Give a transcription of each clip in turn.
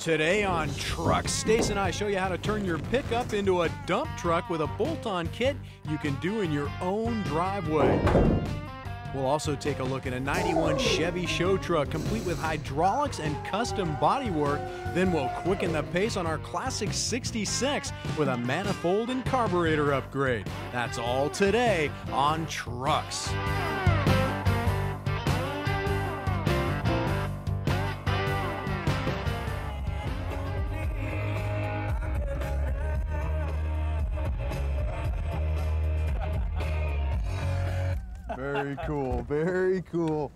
Today on Trucks, Stacey and I show you how to turn your pickup into a dump truck with a bolt-on kit you can do in your own driveway. We'll also take a look at a 91 Chevy show truck complete with hydraulics and custom bodywork. Then we'll quicken the pace on our classic 66 with a manifold and carburetor upgrade. That's all today on Trucks. Very cool, very cool.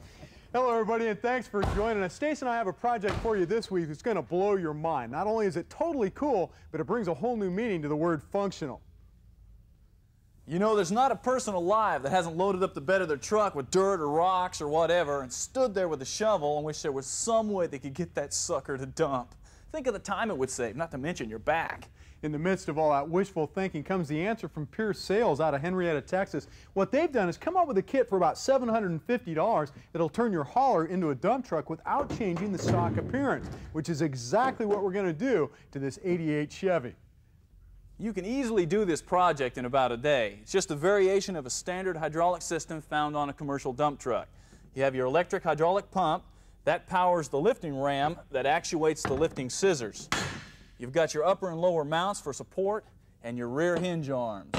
Hello everybody and thanks for joining us. Stacey and I have a project for you this week that's going to blow your mind. Not only is it totally cool, but it brings a whole new meaning to the word functional. You know, there's not a person alive that hasn't loaded up the bed of their truck with dirt or rocks or whatever and stood there with a shovel and wished there was some way they could get that sucker to dump. Think of the time it would save, not to mention your back. In the midst of all that wishful thinking comes the answer from Pierce Sales out of Henrietta, Texas. What they've done is come up with a kit for about $750 that'll turn your hauler into a dump truck without changing the stock appearance, which is exactly what we're going to do to this '88 Chevy. You can easily do this project in about a day. It's just a variation of a standard hydraulic system found on a commercial dump truck. You have your electric hydraulic pump that powers the lifting ram that actuates the lifting scissors. You've got your upper and lower mounts for support and your rear hinge arms.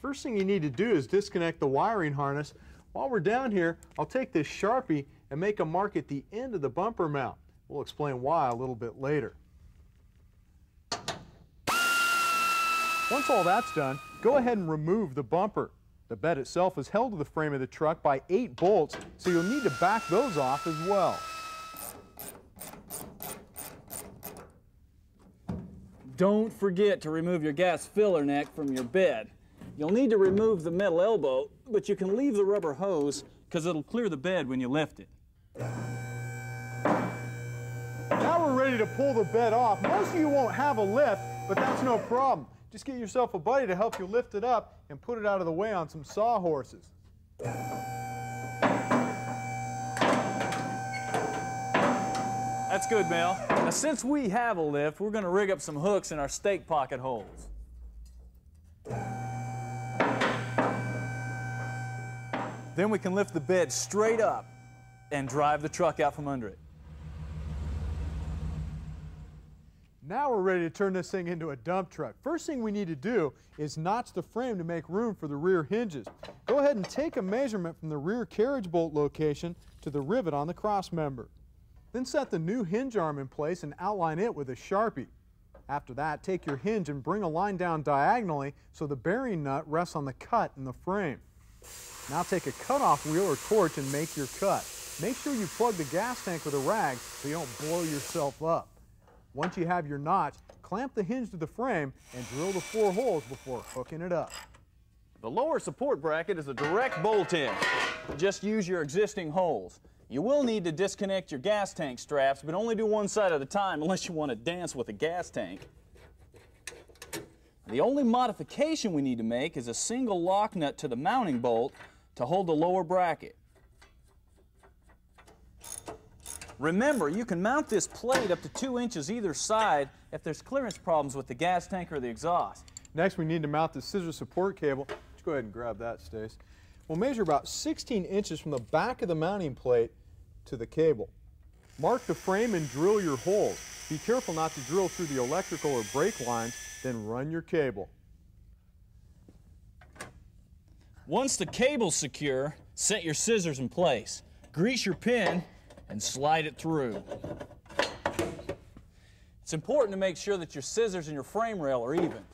First thing you need to do is disconnect the wiring harness. While we're down here, I'll take this Sharpie and make a mark at the end of the bumper mount. We'll explain why a little bit later. Once all that's done, go ahead and remove the bumper. The bed itself is held to the frame of the truck by 8 bolts, so you'll need to back those off as well. Don't forget to remove your gas filler neck from your bed. You'll need to remove the metal elbow, but you can leave the rubber hose because it'll clear the bed when you lift it. Now we're ready to pull the bed off. Most of you won't have a lift, but that's no problem. Just get yourself a buddy to help you lift it up and put it out of the way on some sawhorses. That's good, Mel. Now, since we have a lift, we're going to rig up some hooks in our stake pocket holes. Then we can lift the bed straight up and drive the truck out from under it. Now we're ready to turn this thing into a dump truck. First thing we need to do is notch the frame to make room for the rear hinges. Go ahead and take a measurement from the rear carriage bolt location to the rivet on the cross member. Then set the new hinge arm in place and outline it with a Sharpie. After that, take your hinge and bring a line down diagonally so the bearing nut rests on the cut in the frame. Now take a cutoff wheel or torch and make your cut. Make sure you plug the gas tank with a rag so you don't blow yourself up. Once you have your notch, clamp the hinge to the frame and drill the 4 holes before hooking it up. The lower support bracket is a direct bolt-in. Just use your existing holes. You will need to disconnect your gas tank straps, but only do one side at a time unless you want to dance with a gas tank. The only modification we need to make is a single lock nut to the mounting bolt to hold the lower bracket. Remember, you can mount this plate up to 2 inches either side if there's clearance problems with the gas tank or the exhaust. Next, we need to mount the scissor support cable. Let's go ahead and grab that, Stace. We'll measure about 16 inches from the back of the mounting plate to the cable. Mark the frame and drill your holes. Be careful not to drill through the electrical or brake lines, then run your cable. Once the cable's secure, set your scissors in place. Grease your pin and slide it through. It's important to make sure that your scissors and your frame rail are even.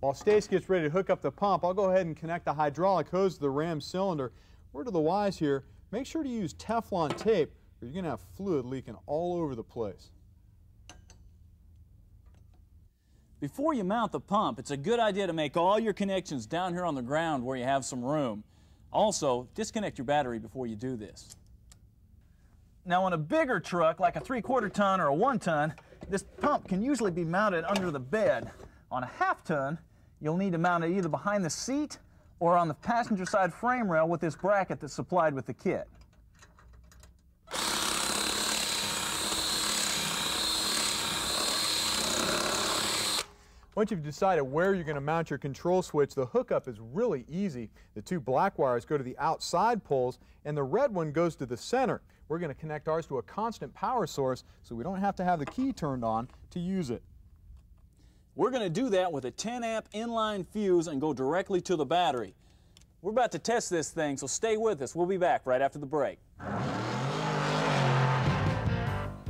While Stace gets ready to hook up the pump, I'll go ahead and connect the hydraulic hose to the ram cylinder. Word to the wise here, make sure to use Teflon tape or you're going to have fluid leaking all over the place. Before you mount the pump, it's a good idea to make all your connections down here on the ground where you have some room. Also, disconnect your battery before you do this. Now on a bigger truck, like a 3/4 ton or a 1 ton, this pump can usually be mounted under the bed. On a 1/2 ton, you'll need to mount it either behind the seat or on the passenger side frame rail with this bracket that's supplied with the kit. Once you've decided where you're going to mount your control switch, the hookup is really easy. The two black wires go to the outside poles, and the red one goes to the center. We're going to connect ours to a constant power source so we don't have to have the key turned on to use it. We're going to do that with a 10-amp inline fuse and go directly to the battery. We're about to test this thing, so stay with us. We'll be back right after the break.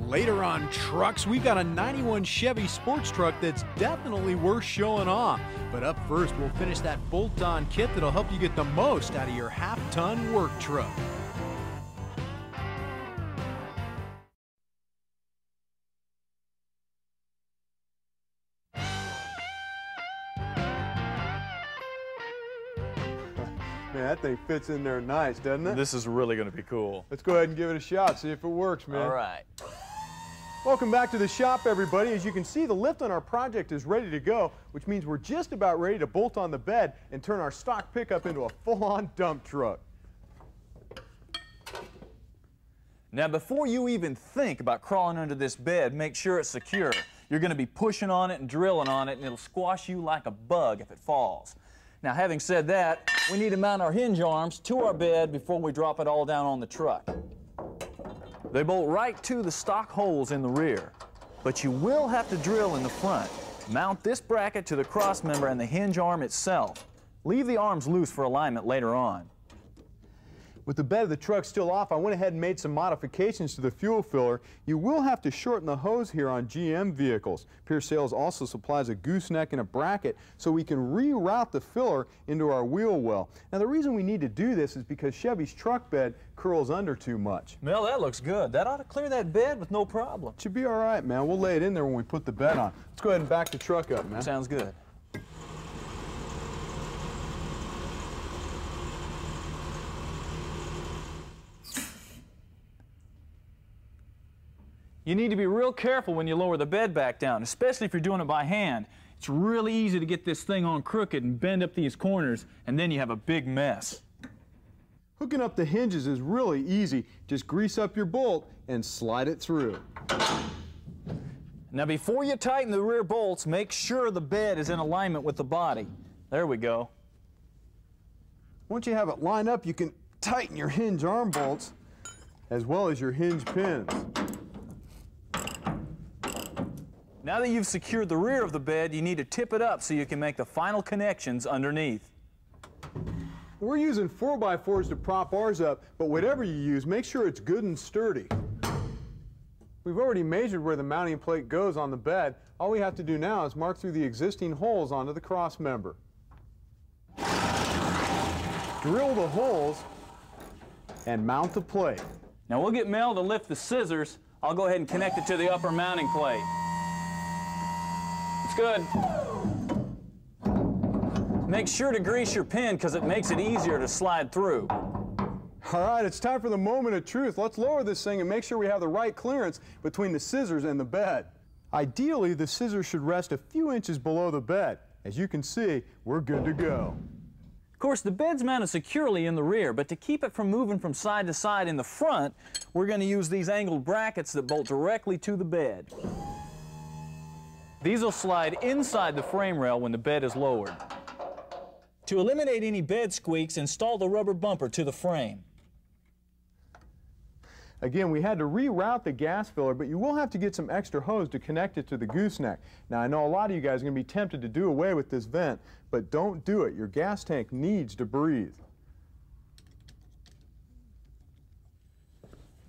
Later on trucks, we've got a 91 Chevy sports truck that's definitely worth showing off. But up first, we'll finish that bolt-on kit that'll help you get the most out of your half-ton work truck. Man, that thing fits in there nice, doesn't it? This is really going to be cool. Let's go ahead and give it a shot, see if it works, man. All right. Welcome back to the shop, everybody. As you can see, the lift on our project is ready to go, which means we're just about ready to bolt on the bed and turn our stock pickup into a full-on dump truck. Now, before you even think about crawling under this bed, make sure it's secure. You're going to be pushing on it and drilling on it, and it'll squash you like a bug if it falls. Now, having said that, we need to mount our hinge arms to our bed before we drop it all down on the truck. They bolt right to the stock holes in the rear, but you will have to drill in the front. Mount this bracket to the cross member and the hinge arm itself. Leave the arms loose for alignment later on. With the bed of the truck still off, I went ahead and made some modifications to the fuel filler. You will have to shorten the hose here on GM vehicles. Pierce Sales also supplies a gooseneck and a bracket so we can reroute the filler into our wheel well. Now, the reason we need to do this is because Chevy's truck bed curls under too much. Mel, that looks good. That ought to clear that bed with no problem. Should be all right, man. We'll lay it in there when we put the bed on. Let's go ahead and back the truck up, man. Sounds good. You need to be real careful when you lower the bed back down, especially if you're doing it by hand. It's really easy to get this thing on crooked and bend up these corners, and then you have a big mess. Hooking up the hinges is really easy. Just grease up your bolt and slide it through. Now, before you tighten the rear bolts, make sure the bed is in alignment with the body. There we go. Once you have it lined up, you can tighten your hinge arm bolts as well as your hinge pins. Now that you've secured the rear of the bed, you need to tip it up so you can make the final connections underneath. We're using 4x4s to prop ours up, but whatever you use, make sure it's good and sturdy. We've already measured where the mounting plate goes on the bed. All we have to do now is mark through the existing holes onto the cross member. Drill the holes and mount the plate. Now we'll get Mel to lift the scissors. I'll go ahead and connect it to the upper mounting plate. It's good. Make sure to grease your pin because it makes it easier to slide through. All right, it's time for the moment of truth. Let's lower this thing and make sure we have the right clearance between the scissors and the bed. Ideally, the scissors should rest a few inches below the bed. As you can see, we're good to go. Of course, the bed's mounted securely in the rear, but to keep it from moving from side to side in the front, we're going to use these angled brackets that bolt directly to the bed. These will slide inside the frame rail when the bed is lowered. To eliminate any bed squeaks, install the rubber bumper to the frame. Again, we had to reroute the gas filler, but you will have to get some extra hose to connect it to the gooseneck. Now, I know a lot of you guys are going to be tempted to do away with this vent, but don't do it. Your gas tank needs to breathe.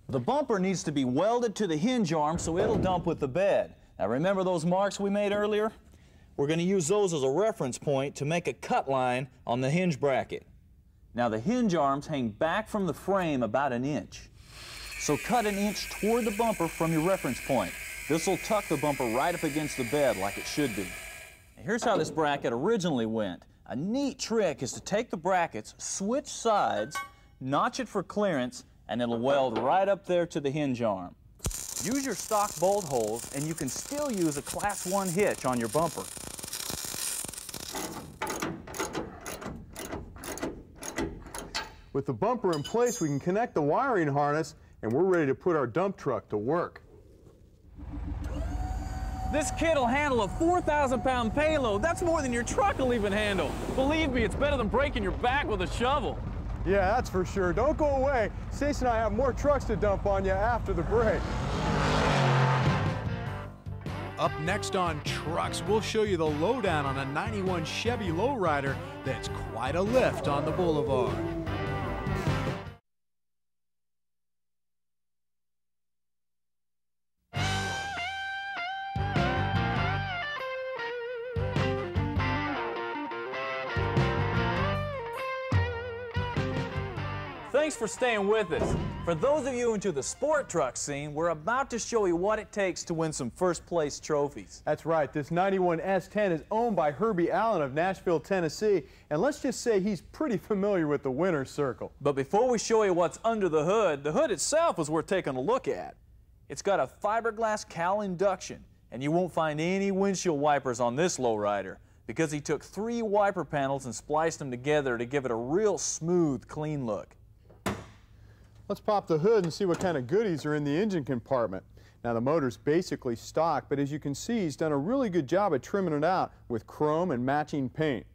The bumper needs to be welded to the hinge arm so it'll dump with the bed. Now, remember those marks we made earlier? We're going to use those as a reference point to make a cut line on the hinge bracket. Now, the hinge arms hang back from the frame about an inch. So cut an inch toward the bumper from your reference point. This will tuck the bumper right up against the bed like it should be. Now, here's how this bracket originally went. A neat trick is to take the brackets, switch sides, notch it for clearance, and it'll weld right up there to the hinge arm. Use your stock bolt holes, and you can still use a Class 1 hitch on your bumper. With the bumper in place, we can connect the wiring harness, and we're ready to put our dump truck to work. This kit will handle a 4,000-pound payload. That's more than your truck will even handle. Believe me, it's better than breaking your back with a shovel. Yeah, that's for sure. Don't go away. Stacey and I have more trucks to dump on you after the break. Up next on Trucks, we'll show you the lowdown on a 91 Chevy lowrider that's quite a lift on the boulevard. Thanks for staying with us. For those of you into the sport truck scene, we're about to show you what it takes to win some first place trophies. That's right. This 91 S10 is owned by Herbie Allen of Nashville, Tennessee, and let's just say he's pretty familiar with the winner's circle. But before we show you what's under the hood itself is worth taking a look at. It's got a fiberglass cowl induction, and you won't find any windshield wipers on this lowrider because he took 3 wiper panels and spliced them together to give it a real smooth, clean look. Let's pop the hood and see what kind of goodies are in the engine compartment. Now, the motor's basically stock, but as you can see, he's done a really good job of trimming it out with chrome and matching paint.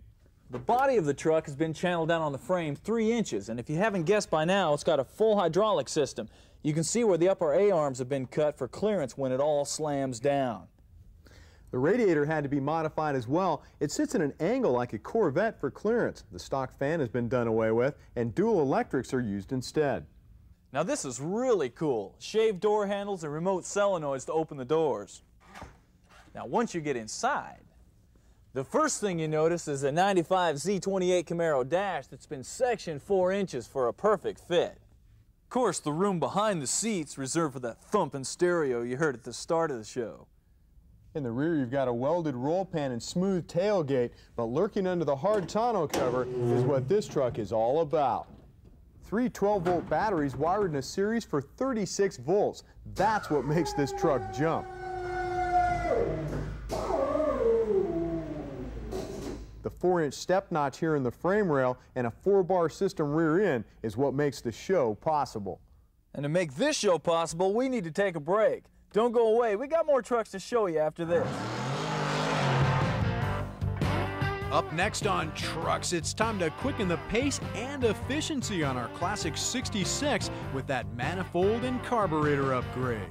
The body of the truck has been channeled down on the frame 3 inches, and if you haven't guessed by now, it's got a full hydraulic system. You can see where the upper A-arms have been cut for clearance when it all slams down. The radiator had to be modified as well. It sits at an angle like a Corvette for clearance. The stock fan has been done away with, and dual electrics are used instead. Now this is really cool. Shaved door handles and remote solenoids to open the doors. Now once you get inside, the first thing you notice is a 95 Z28 Camaro dash that's been sectioned 4 inches for a perfect fit. Of course, the room behind the seats reserved for that thumping stereo you heard at the start of the show. In the rear, you've got a welded roll pan and smooth tailgate, but lurking under the hard tonneau cover is what this truck is all about. 3 12-volt batteries wired in a series for 36 volts. That's what makes this truck jump. The 4-inch step notch here in the frame rail and a 4-bar system rear end is what makes the show possible. And to make this show possible, we need to take a break. Don't go away. We got more trucks to show you after this. Up next on Trucks, it's time to quicken the pace and efficiency on our classic 66 with that manifold and carburetor upgrade.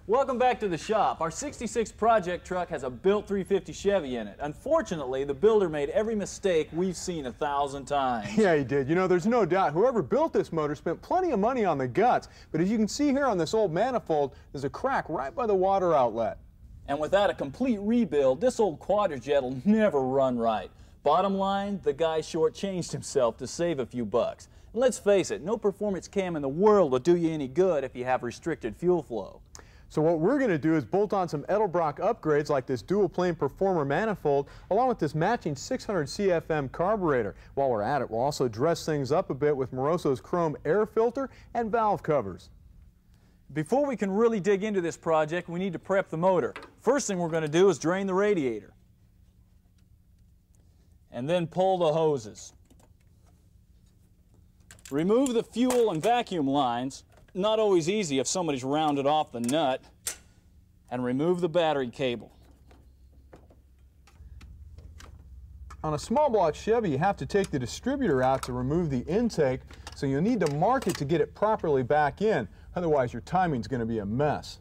Welcome back to the shop. Our 66 project truck has a built 350 Chevy in it. Unfortunately, the builder made every mistake we've seen 1,000 times. Yeah, he did. You know, there's no doubt whoever built this motor spent plenty of money on the guts. But as you can see here on this old manifold, there's a crack right by the water outlet. And without a complete rebuild, this old quadrijet will never run right. Bottom line, the guy shortchanged himself to save a few bucks. And let's face it, no performance cam in the world will do you any good if you have restricted fuel flow. So what we're going to do is bolt on some Edelbrock upgrades like this dual plane performer manifold along with this matching 600 CFM carburetor. While we're at it, we'll also dress things up a bit with Moroso's chrome air filter and valve covers. Before we can really dig into this project, we need to prep the motor. First thing we're going to do is drain the radiator. And then pull the hoses. Remove the fuel and vacuum lines. Not always easy if somebody's rounded off the nut. And remove the battery cable. On a small block Chevy, you have to take the distributor out to remove the intake, so you'll need to mark it to get it properly back in. Otherwise, your timing's going to be a mess.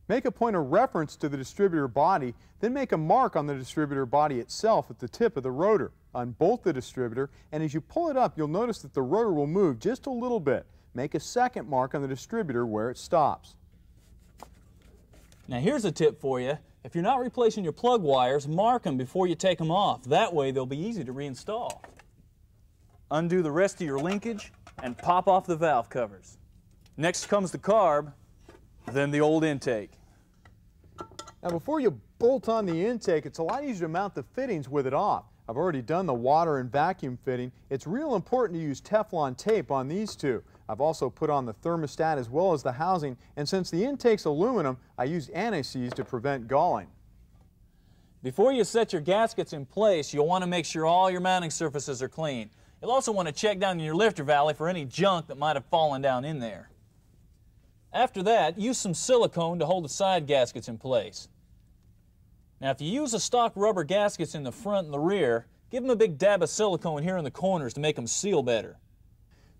Make a point of reference to the distributor body, then make a mark on the distributor body itself at the tip of the rotor. Unbolt the distributor, and as you pull it up, you'll notice that the rotor will move just a little bit. Make a second mark on the distributor where it stops. Now here's a tip for you. If you're not replacing your plug wires, mark them before you take them off. That way they'll be easy to reinstall. Undo the rest of your linkage and pop off the valve covers. Next comes the carb, then the old intake. Now before you bolt on the intake, it's a lot easier to mount the fittings with it off. I've already done the water and vacuum fitting. It's real important to use Teflon tape on these two. I've also put on the thermostat as well as the housing, and since the intake's aluminum, I used anti-seize to prevent galling. Before you set your gaskets in place, you'll want to make sure all your mounting surfaces are clean. You'll also want to check down in your lifter valley for any junk that might have fallen down in there. After that, use some silicone to hold the side gaskets in place. Now, if you use the stock rubber gaskets in the front and the rear, give them a big dab of silicone here in the corners to make them seal better.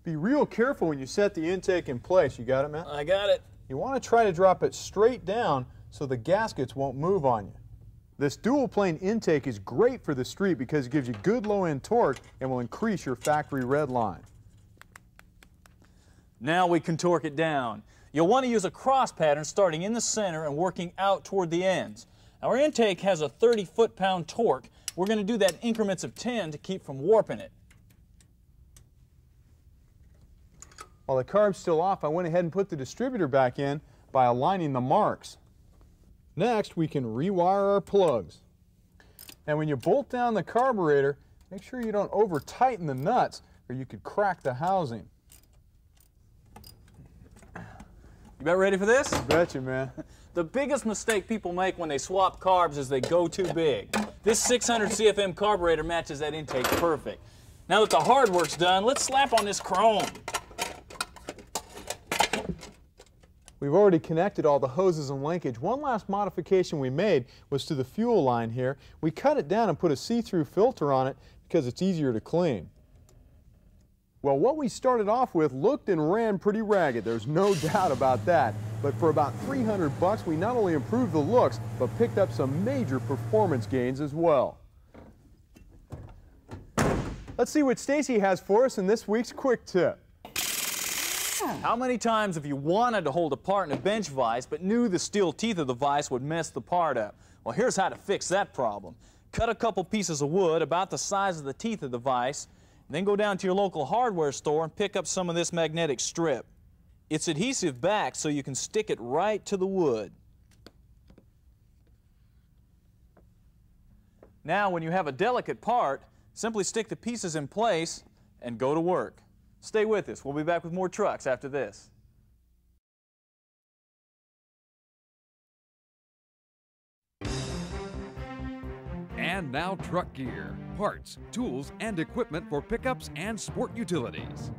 Be real careful when you set the intake in place. You got it, Matt? I got it. You want to try to drop it straight down so the gaskets won't move on you. This dual plane intake is great for the street because it gives you good low-end torque and will increase your factory red line. Now we can torque it down. You'll want to use a cross pattern starting in the center and working out toward the ends. Our intake has a 30 foot-pound torque. We're going to do that in increments of 10 to keep from warping it. While the carb's still off, I went ahead and put the distributor back in by aligning the marks. Next, we can rewire our plugs. And when you bolt down the carburetor, make sure you don't over-tighten the nuts or you could crack the housing. You about ready for this? Betcha, man. The biggest mistake people make when they swap carbs is they go too big. This 600 CFM carburetor matches that intake perfect. Now that the hard work's done, let's slap on this chrome. We've already connected all the hoses and linkage. One last modification we made was to the fuel line here. We cut it down and put a see-through filter on it because it's easier to clean. Well, what we started off with looked and ran pretty ragged. There's no doubt about that. But for about $300, we not only improved the looks, but picked up some major performance gains as well. Let's see what Stacey has for us in this week's Quick Tip. How many times have you wanted to hold a part in a bench vise but knew the steel teeth of the vise would mess the part up? Well, here's how to fix that problem. Cut a couple pieces of wood about the size of the teeth of the vise, then go down to your local hardware store and pick up some of this magnetic strip. It's adhesive back so you can stick it right to the wood. Now, when you have a delicate part, simply stick the pieces in place and go to work. Stay with us. We'll be back with more trucks after this. And now truck gear, parts, tools, and equipment for pickups and sport utilities.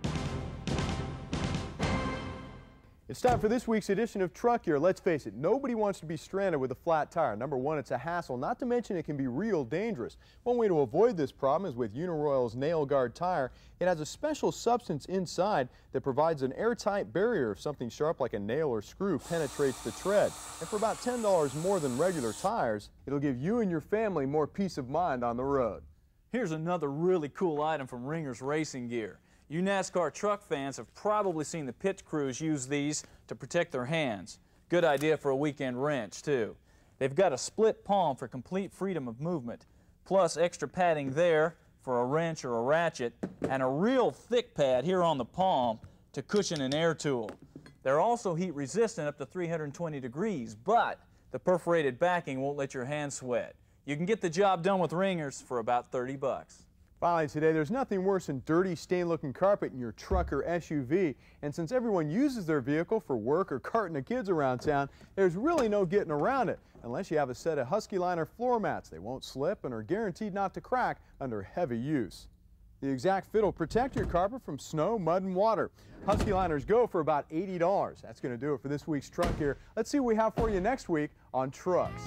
It's time for this week's edition of Truck Gear. Let's face it, nobody wants to be stranded with a flat tire. Number one, it's a hassle, not to mention it can be real dangerous. One way to avoid this problem is with Uniroyal's Nail Guard tire. It has a special substance inside that provides an airtight barrier if something sharp like a nail or screw penetrates the tread. And for about $10 more than regular tires, it'll give you and your family more peace of mind on the road. Here's another really cool item from Ringer's Racing Gear. You NASCAR truck fans have probably seen the pit crews use these to protect their hands. Good idea for a weekend wrench, too. They've got a split palm for complete freedom of movement, plus extra padding there for a wrench or a ratchet, and a real thick pad here on the palm to cushion an air tool. They're also heat resistant up to 320 degrees, but the perforated backing won't let your hands sweat. You can get the job done with Ringers for about 30 bucks. Finally today, there's nothing worse than dirty, stain-looking carpet in your truck or SUV. And since everyone uses their vehicle for work or carting the kids around town, there's really no getting around it unless you have a set of Husky Liner floor mats. They won't slip and are guaranteed not to crack under heavy use. The exact fit will protect your carpet from snow, mud, and water. Husky Liners go for about $80. That's going to do it for this week's Truck Gear. Let's see what we have for you next week on Trucks.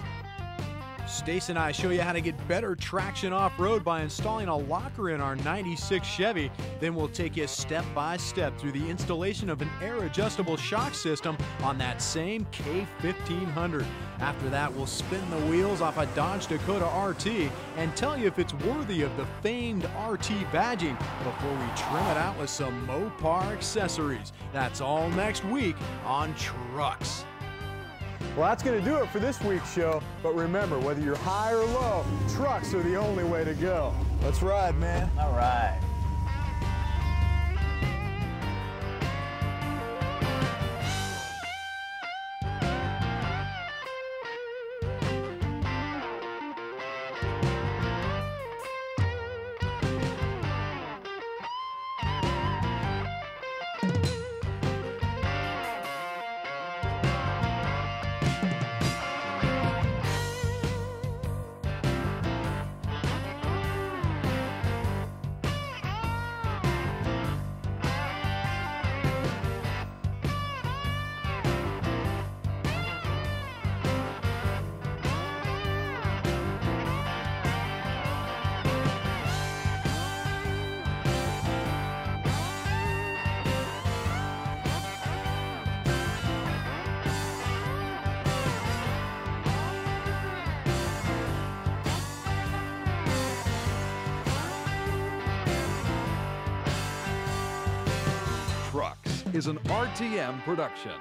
Stace and I show you how to get better traction off-road by installing a locker in our 96 Chevy. Then we'll take you step by step through the installation of an air-adjustable shock system on that same K1500. After that, we'll spin the wheels off a Dodge Dakota RT and tell you if it's worthy of the famed RT badging before we trim it out with some Mopar accessories. That's all next week on Trucks. Well, that's going to do it for this week's show. But remember, whether you're high or low, trucks are the only way to go. Let's ride, man. All right. is an RTM production.